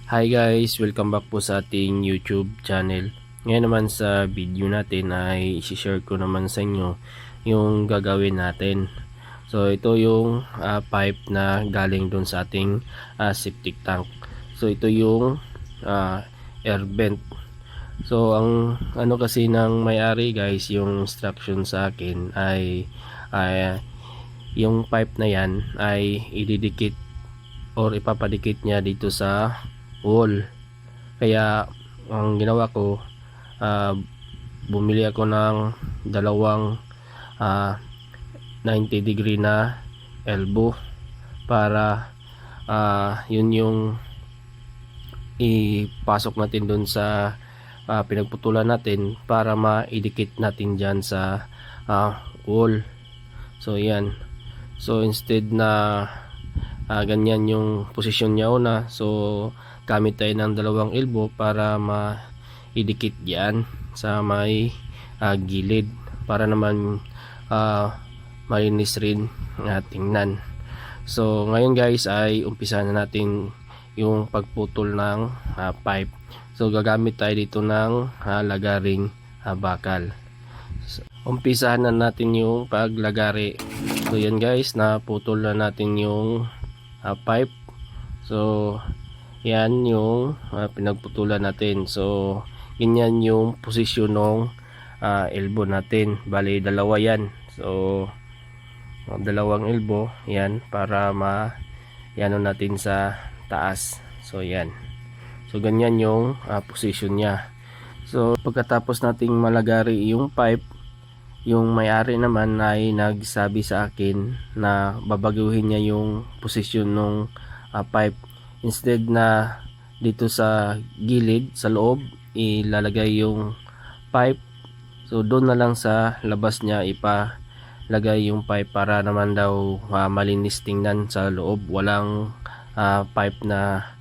Hi guys, welcome back po sa ating YouTube channel. Ngayon naman sa video natin ay i-share ko naman sa inyo yung gagawin natin. So ito yung pipe na galing dun sa ating septic tank. So ito yung air vent. So ang ano kasi ng may-ari guys, yung instruction sa akin ay yung pipe na yan ay ididikit or ipapadikit niya dito sa wall. Kaya ang ginawa ko, bumili ako ng dalawang 90 degree na elbow para yun yung ipasok natin dun sa pinagputulan natin para maidikit natin dyan sa wall. So yan, so instead na ganyan yung posisyon niya una, so gamit tayo ng dalawang elbow para maidikit yan sa may gilid para naman malinis rin tingnan. So ngayon guys ay umpisa na natin yung pagputol ng pipe. So gagamit tayo dito ng lagaring bakal. So, umpisahan na natin yung paglagari. So yan guys, naputol na natin yung pipe. So yan yung pinagputulan natin. So ganyan yung posisyon ng elbow natin. Bali dalawa yan. So dalawang elbow yan para yano natin sa taas. So yan, so ganyan yung posisyon nya. So pagkatapos nating malagari yung pipe, yung may-ari naman ay nagsabi sa akin na babaguhin niya yung posisyon ng pipe. Instead na dito sa gilid, sa loob, ilalagay yung pipe. So doon na lang sa labas niya ipalagay yung pipe para naman daw malinis tingnan sa loob. Walang pipe na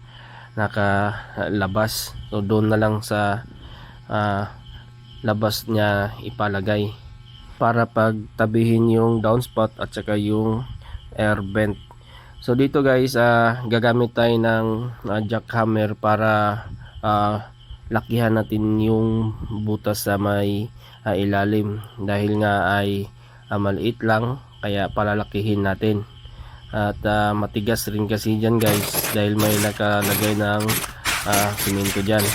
nakalabas. So doon na lang sa labas niya ipalagay para pagtabihin yung downspout at saka yung air vent. So dito guys, gagamit tayo ng jackhammer para lakihan natin yung butas sa may ilalim, dahil nga ay maliit lang kaya palalakihin natin. At matigas rin kasi dyan guys, dahil may nakalagay ng simento dyan.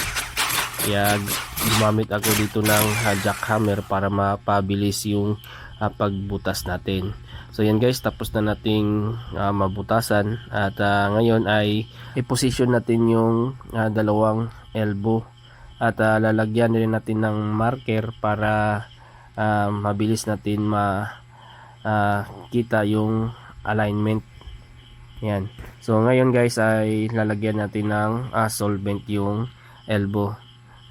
Kaya gumamit ako dito ng jackhammer para mapabilis yung pagbutas natin. So yan guys, tapos na nating mabutasan at ngayon ay i-position natin yung dalawang elbow at lalagyan rin natin ng marker para mabilis natin kita yung alignment. Yan. So ngayon guys ay lalagyan natin ng solvent yung elbow.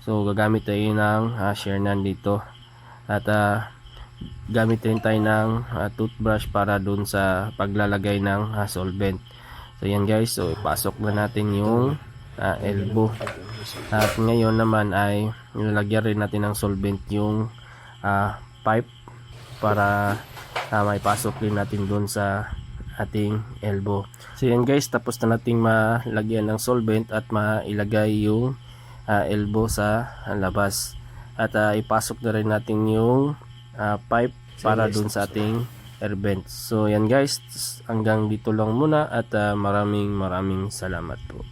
So gagamit tayo ng Shernan dito at gamit rin tayo ng toothbrush para dun sa paglalagay ng solvent. So yan guys, so ipasok na natin yung elbow. At ngayon naman ay nilalagyan rin natin ng solvent yung pipe para maipasok rin natin dun sa ating elbow. So yan guys, tapos na nating malagyan ng solvent at mailagay yung elbow sa labas. At ipasok na rin natin yung pipe para dun sa ating air vent. So yan guys, hanggang dito lang muna at maraming salamat po.